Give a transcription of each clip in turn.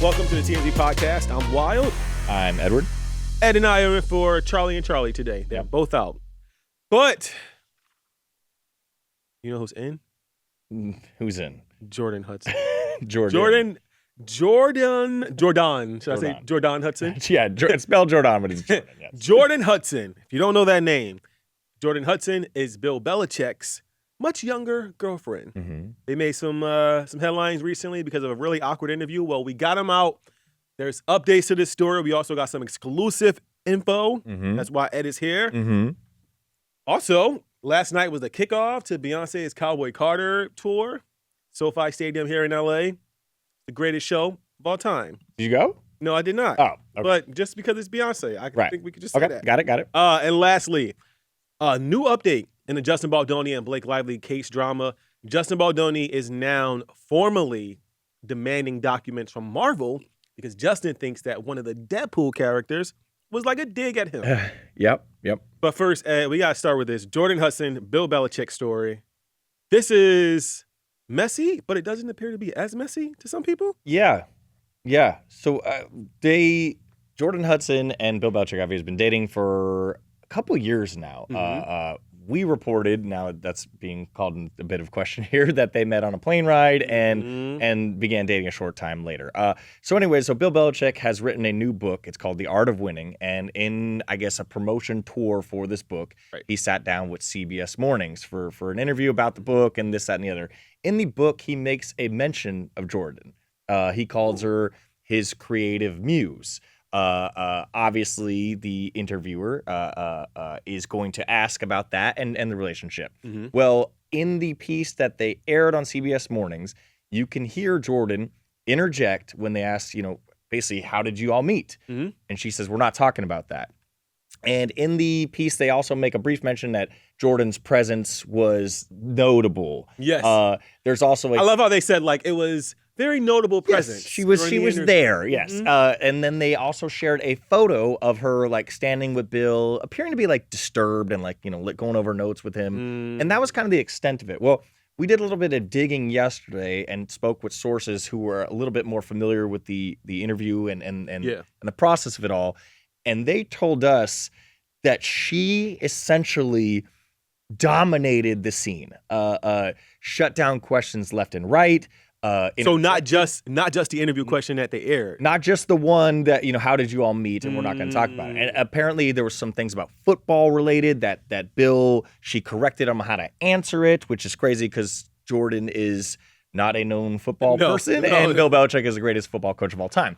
Welcome to the TMZ Podcast. I'm Wild. I'm Edward. Ed and I are in for Charlie and Charlie today. They're both out. But, you know who's in? Who's in? Jordan Hudson. Jordan. Jordan. Should I say Jordan Hudson? Yeah, spell Jordan, but it's Jordan. Yes. Jordan Hudson. If you don't know that name, Jordan Hudson is Bill Belichick's much younger girlfriend. Mm-hmm. They made some headlines recently because of a really awkward interview. Well, we got them out. There's updates to this story. We also got some exclusive info. Mm-hmm. That's why Ed is here. Mm-hmm. Also, last night was the kickoff to Beyonce's Cowboy Carter tour. SoFi Stadium here in LA. The greatest show of all time. Did you go? No, I did not. Oh, okay. But just because it's Beyonce, I think we could just say that. Got it. And lastly, a new update in the Justin Baldoni and Blake Lively case drama. Justin Baldoni is now formally demanding documents from Marvel because Justin thinks that one of the Deadpool characters was like a dig at him. Yep. But first, we got to start with this. Jordan Hudson, Bill Belichick story. This is messy, but it doesn't appear to be as messy to some people. Yeah. So Jordan Hudson and Bill Belichick have been dating for a couple years now. Mm-hmm. We reported, now that's being called a bit of question here, that they met on a plane ride and began dating a short time later. So Bill Belichick has written a new book. It's called The Art of Winning. And in, I guess, a promotion tour for this book, he sat down with CBS Mornings for an interview about the book and this, that, and the other. In the book, he makes a mention of Jordan. He calls her his creative muse. Obviously, the interviewer is going to ask about that and the relationship. Mm-hmm. Well, in the piece that they aired on CBS Mornings, you can hear Jordan interject when they ask, basically, how did you all meet? Mm-hmm. And she says, we're not talking about that. And in the piece, they also make a brief mention that Jordan's presence was notable. Yes. There's also I love how they said, it was very notable presence. She was there, yes. Mm-hmm. And then they also shared a photo of her standing with Bill, appearing to be disturbed and going over notes with him. And that was kind of the extent of it. Well, we did a little bit of digging yesterday and spoke with sources who were a little bit more familiar with the interview and the process of it all. And they told us that she essentially dominated the scene, shut down questions left and right. So not just the interview question that they aired. Not just the one that, how did you all meet? And we're not going to talk about it. And apparently there were some things about football related that Bill, she corrected him on how to answer it, which is crazy because Jordan is not a known football person. And Bill Belichick is the greatest football coach of all time.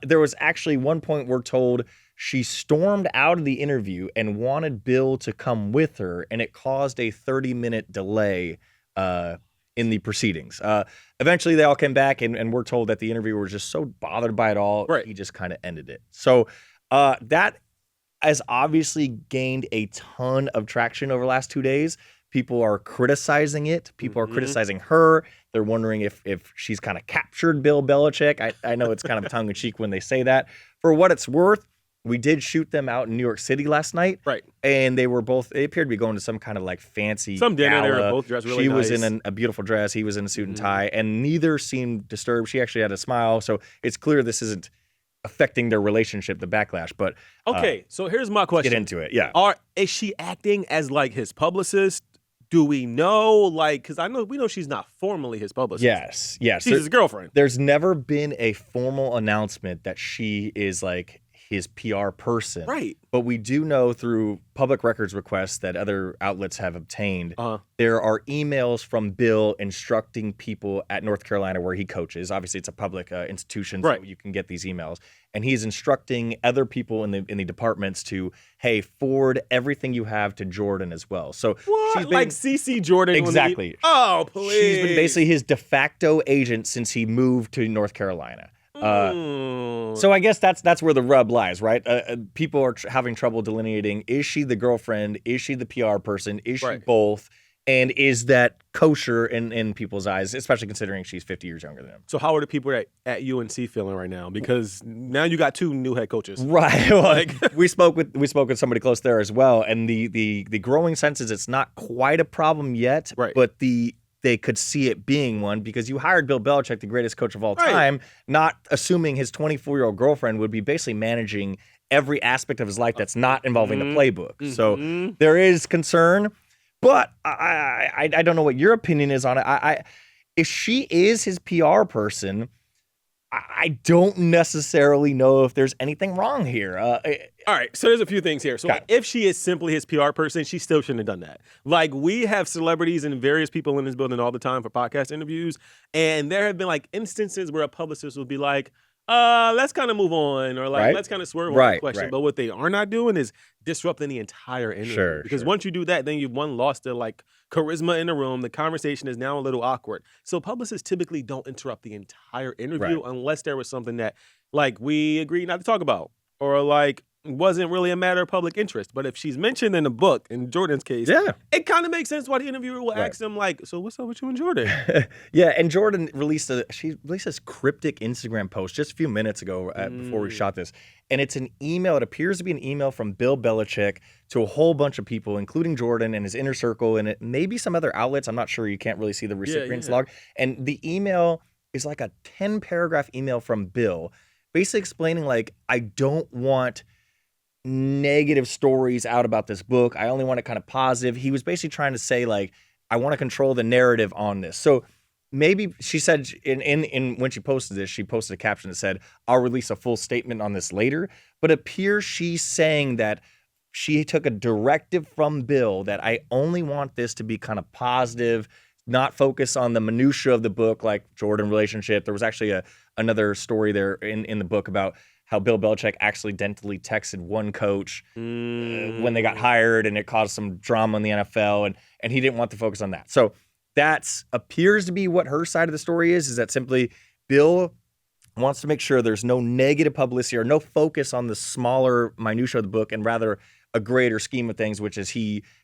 There was actually one point we're told she stormed out of the interview and wanted Bill to come with her, and it caused a 30-minute delay in the proceedings. Eventually, they all came back, and we're told that the interviewer was just so bothered by it all, he just kind of ended it. So that has obviously gained a ton of traction over the last 2 days. People are criticizing it. People are criticizing her. They're wondering if she's kind of captured Bill Belichick. I know it's kind of tongue-in-cheek when they say that. For what it's worth, we did shoot them out in New York City last night. Right. And they appeared to be going to some kind of fancy some dinner. Gala. They were both dressed really nice. She was in a beautiful dress. He was in a suit and tie. And neither seemed disturbed. She actually had a smile. So it's clear this isn't affecting their relationship, the backlash. But okay, so here's my question. Get into it, yeah. Is she acting as his publicist? Do we know? Because we know she's not formally his publicist. Yes. She's his girlfriend. There's never been a formal announcement that she is his PR person. Right. But we do know through public records requests that other outlets have obtained, there are emails from Bill instructing people at North Carolina where he coaches. Obviously, it's a public institution, so you can get these emails. And he's instructing other people in the departments to, hey, forward everything you have to Jordan as well. So she's been, CC Jordan. Exactly. Oh, please. She's been basically his de facto agent since he moved to North Carolina. So I guess that's where the rub lies, right? People are having trouble delineating, is she the girlfriend? Is she the PR person? Is she both? And is that kosher in people's eyes, especially considering she's 50 years younger than him? So how are the people at UNC feeling right now? Because now you got two new head coaches. Right. Well, we spoke with somebody close there as well, and the growing sense is it's not quite a problem yet, but the they could see it being one, because you hired Bill Belichick, the greatest coach of all Right. time, not assuming his 24-year-old girlfriend would be basically managing every aspect of his life that's not involving the playbook. So Mhm. there is concern, but I don't know what your opinion is on it. If she is his PR person, I don't necessarily know if there's anything wrong here. All right, so there's a few things here. So Okay. like, if she is simply his PR person, she still shouldn't have done that. Like, we have celebrities and various people in this building all the time for podcast interviews, and there have been like instances where a publicist will be like, let's kind of move on, or like, Right. let's kind of swerve on Right, the question. right. But what they are not doing is disrupting the entire interview. Sure, Because sure. once you do that, then you've lost the like charisma in the room. The conversation is now a little awkward. So publicists typically don't interrupt the entire interview unless there was something that like we agreed not to talk about, or like wasn't really a matter of public interest. But if she's mentioned in the book, in Jordan's case, Yeah. it kind of makes sense why the interviewer will Right. ask him like, so what's up with you and Jordan? Yeah, and Jordan released this cryptic Instagram post just a few minutes ago before we shot this, and it's an email. It appears to be an email from Bill Belichick to a whole bunch of people, including Jordan and his inner circle, and it maybe some other outlets. I'm not sure. You can't really see the recipient's yeah. log, and the email is like a 10-paragraph email from Bill, basically explaining like, I don't want negative stories out about this book. I only want it kind of positive. He was basically trying to say like, I want to control the narrative on this. So maybe she said in when she posted this, she posted a caption that said, I'll release a full statement on this later. But it appears she's saying that she took a directive from Bill that I only want this to be kind of positive, not focus on the minutia of the book, like Jordan relationship. There was actually another story there in the book about how Bill Belichick accidentally texted one coach when they got hired, and it caused some drama in the NFL, and he didn't want to focus on that. So that appears to be what her side of the story is that simply Bill wants to make sure there's no negative publicity or no focus on the smaller minutia of the book, and rather a greater scheme of things, which is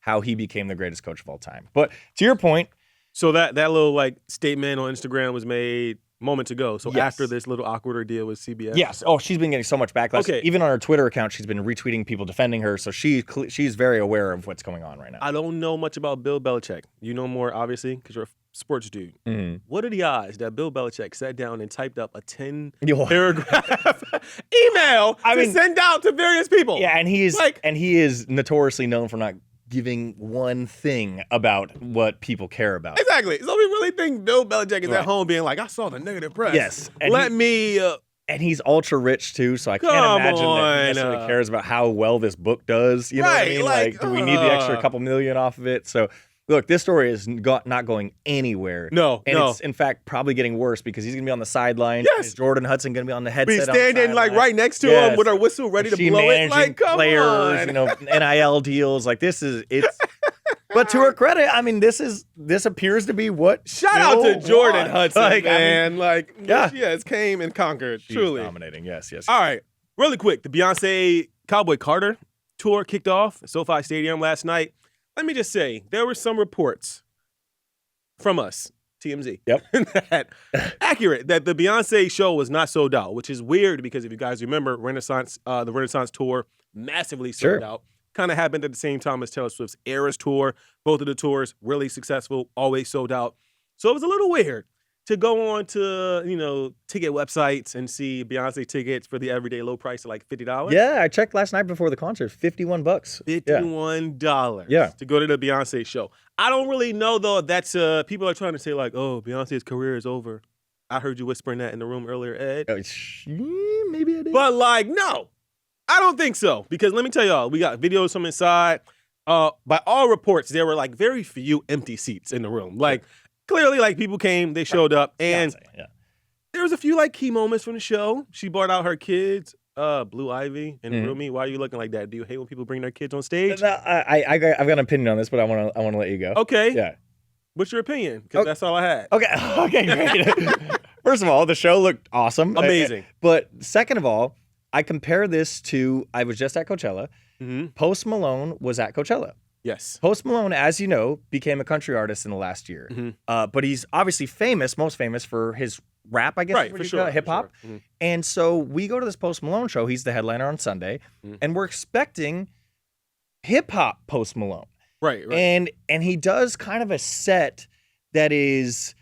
how he became the greatest coach of all time. But to your point, So that little like statement on Instagram was made moments ago. So Yes. after this little awkward ordeal with CBS. yes. Oh, she's been getting so much backlash. Okay. Even on her Twitter account, she's been retweeting people defending her. So she's very aware of what's going on right now. I don't know much about Bill Belichick. You know more, obviously, because you're a sports dude. Mm. What are the odds that Bill Belichick sat down and typed up a 10 Yo. paragraph email to send out to various people? Yeah, and he Like- is notoriously known for not giving one thing about what people care about. Exactly. So we really think Bill Belichick is Right. at home being like, I saw the negative press. Yes, and Let me. And he's ultra rich too, so I can't Come imagine that he on, necessarily cares about how well this book does. You know what I Right, mean? like, Do we need the extra couple million off of it? So, look, this story is not going anywhere. No, And no. it's in fact probably getting worse because he's gonna be on the sideline. Yes. Is Jordan Hudson gonna be on the Be headset? standing like right next to him with our whistle ready to She blow it. managing Like, come players, on. you know, NIL deals. Like it's. But to her credit, I mean, this appears to be what. Shout out to Bill Jordan wants. Hudson, Like, I mean, man. Like, yeah. she has came and conquered, she's truly. dominating. Yes. All right, really quick. The Beyonce Cowboy Carter tour kicked off at SoFi Stadium last night. Let me just say, there were some reports from us, TMZ, Yep. that accurate that the Beyonce show was not sold out, which is weird because if you guys remember, the Renaissance tour massively sold Sure. out. Kind of happened at the same time as Taylor Swift's Eras tour. Both of the tours really successful, always sold out. So it was a little weird to go on to, ticket websites and see Beyonce tickets for the everyday low price of like $50. Yeah, I checked last night before the concert. $51. Yeah. $51 Yeah. to go to the Beyonce show. I don't really know, though, if that's people are trying to say, like, oh, Beyonce's career is over. I heard you whispering that in the room earlier, Ed. Maybe I did. But, like, no, I don't think so. Because let me tell y'all, we got videos from inside. By all reports, there were, like, very few empty seats in the room. Like, clearly, like, people came, they showed up, and Beyonce, yeah. there was a few, like, key moments from the show. She brought out her kids, Blue Ivy and Mhm. Rumi. Why are you looking like that? Do you hate when people bring their kids on stage? No, I've got an opinion on this, but I want to let you go. Okay. Yeah. What's your opinion? Because Okay. that's all I had. Okay. Okay. Great. First of all, the show looked awesome, Amazing. But second of all, I compare this to I was just at Coachella. Mm-hmm. Post Malone was at Coachella. Yes. Post Malone, as you know, became a country artist in the last year. Mhm. But he's obviously most famous for his rap, I guess, Right, for sure. hip hop. for sure. Mhm. And so we go to this Post Malone show. He's the headliner on Sunday, Mhm. and we're expecting hip hop Post Malone. Right, right. And he does kind of a set that is,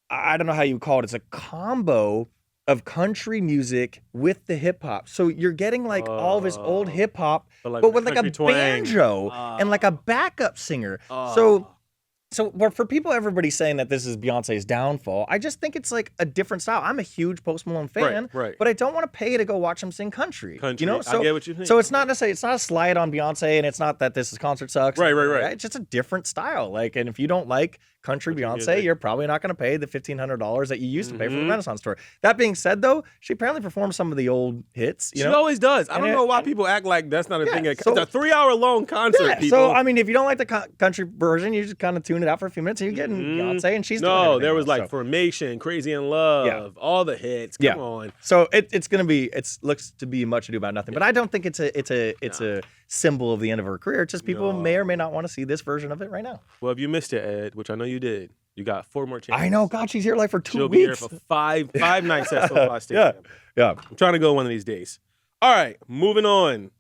I don't know how you would call it. It's a combo of country music with the hip hop. So you're getting like all of his old hip hop, but with like a country twang. banjo and like a backup singer. So for people, everybody's saying that this is Beyonce's downfall. I just think it's like a different style. I'm a huge Post Malone fan, Right. but I don't want to pay to go watch him sing country. Country. You know, so I get what you think. So it's not necessarily, it's not a slight on Beyonce, and it's not that this concert sucks. Right. It's just a different style. Like, and if you don't like country Beyonce, music. you're probably not going to pay the $1,500 that you used to pay for the Renaissance tour. That being said, though, she apparently performed some of the old hits. You She know? always does. I And don't it- know why people act like that's not a thing. It's so- a 3-hour long concert, Yeah, people. so I mean, if you don't like the country version, you just kind of tune it out for a few minutes, and you're getting Beyonce, and she's doing no, everything there was else, like so. Formation, Crazy in Love, all the hits. Come on. So it's gonna be, looks to be much ado about nothing, but I don't think it's a symbol of the end of her career. It's just people may or may not want to see this version of it right now. Well, if you missed it, Ed, which I know you did, you got 4 more chances. I know, God, she's here like for 2 She'll be here weeks. for five nights at SoFi Stadium. Yeah. I'm trying to go one of these days. All right, moving on.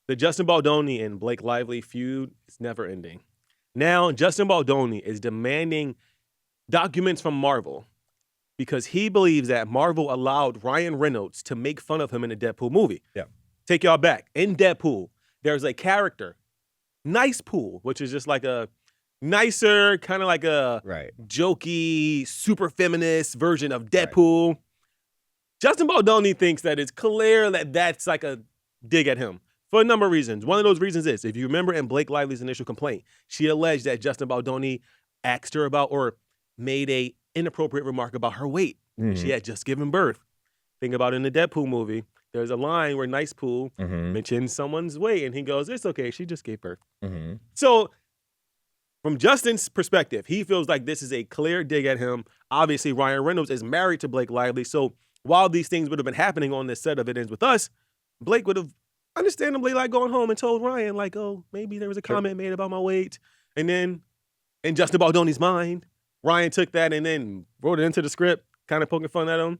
The Justin Baldoni and Blake Lively feud is never ending. Now, Justin Baldoni is demanding documents from Marvel because he believes that Marvel allowed Ryan Reynolds to make fun of him in the Deadpool movie. Yeah. Take y'all back. In Deadpool, there's a character, Nice Pool, which is just like a nicer, kind of like a Right. jokey, super feminist version of Deadpool. Justin Baldoni thinks that it's clear that that's like a dig at him for a number of reasons. One of those reasons is, if you remember in Blake Lively's initial complaint, she alleged that Justin Baldoni asked her about or made a inappropriate remark about her weight. She had just given birth. Think about it, in the Deadpool movie, there's a line where Nice Pool mentions someone's weight, and he goes, "It's okay, she just gave birth." So from Justin's perspective, he feels like this is a clear dig at him. Obviously, Ryan Reynolds is married to Blake Lively, so while these things would have been happening on this set of It Ends With Us, Blake would have understandably like gone home and told Ryan, like, oh, maybe there was a comment made about my weight. And then in Justin Baldoni's mind, Ryan took that and then wrote it into the script, kind of poking fun at him.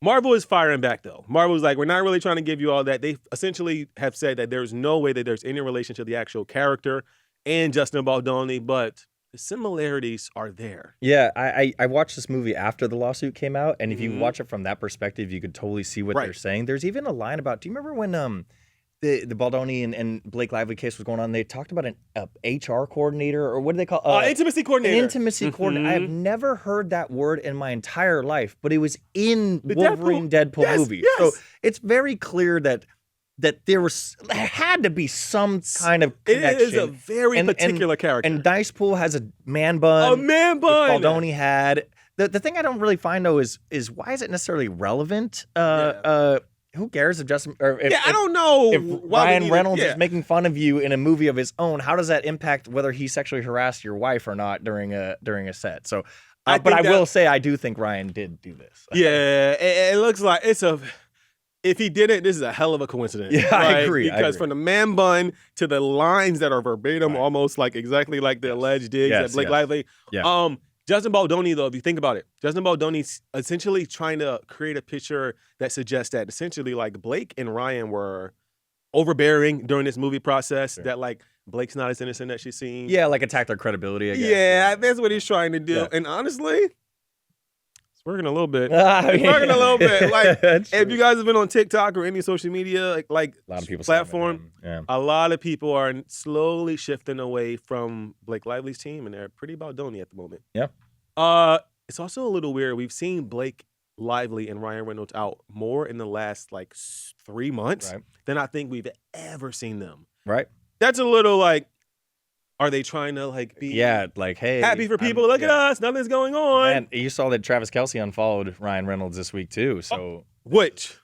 Marvel is firing back, though. Marvel's like, we're not really trying to give you all that. They essentially have said that there's no way that there's any relation to the actual character and Justin Baldoni, but the similarities are there. Yeah, I watched this movie after the lawsuit came out, and if you watch it from that perspective, you could totally see what they're saying. There's even a line about, do you remember when the Baldoni and Blake Lively case was going on? They talked about an HR coordinator, or what do they call intimacy coordinator. An intimacy coordinator. I have never heard that word in my entire life, but it was in The Wolverine Deadpool movie. Yes. So it's very clear that there had to be some kind of connection. It is a very particular character. And Nice Pool has a man bun. A man bun. Which Baldoni had. The thing I don't really find, though, is why is it necessarily relevant? Who cares if Justin or if, I don't know. if why we Ryan need Reynolds it. is making fun of you in a movie of his own? How does that impact whether he sexually harassed your wife or not during a set? So, but I will say I do think Ryan did do this. Yeah, it looks like it's a. If he did it, this is a hell of a coincidence. Yeah, I agree. Because from the man bun to the lines that are verbatim, almost like exactly like the alleged digs at Blake Lively. Yeah. Justin Baldoni, though, if you think about it, Justin Baldoni's essentially trying to create a picture that suggests that essentially like Blake and Ryan were overbearing during this movie process. That like Blake's not as innocent as she seems. Yeah, like attack their credibility, I guess. Yeah, that's what he's trying to do. Yeah. And honestly, it's working a little bit. I It's working a little bit. Like, That's if true. you guys have been on TikTok or any social media like a lot of people platform, Yeah. a lot of people are slowly shifting away from Blake Lively's team, and they're pretty Baldoni at the moment. Yeah. It's also a little weird. We've seen Blake Lively and Ryan Reynolds out more in the last like 3 months than I think we've ever seen them. Right. That's a little like, are they trying to like be Like, hey, happy for people? Look at us, nothing's going on. And you saw that Travis Kelce unfollowed Ryan Reynolds this week too. So Which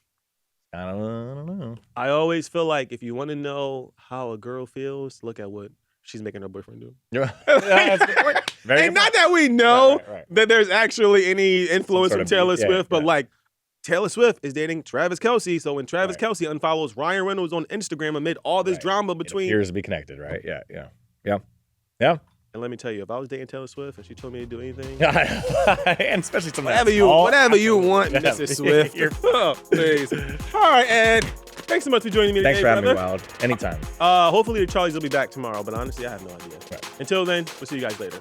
I don't know. I always feel like if you want to know how a girl feels, look at what she's making her boyfriend do. That's a good point. Very And good not point. that we know Right. that there's actually any influence sort from of Taylor beef. Yeah, Swift, but yeah. like Taylor Swift is dating Travis Kelce. So when Travis Kelce unfollows Ryan Reynolds on Instagram amid all this drama It between, appears to be connected, right? Yeah. and let me tell you, if I was dating Taylor Swift and she told me to do anything, And especially something whatever you want, Mrs. Swift. Oh, please. All right, Ed. Thanks so much for joining me Thanks today, for having me, brother. Wild. Anytime. Hopefully the Charlies will be back tomorrow, but honestly, I have no idea. Right. Until then, we'll see you guys later.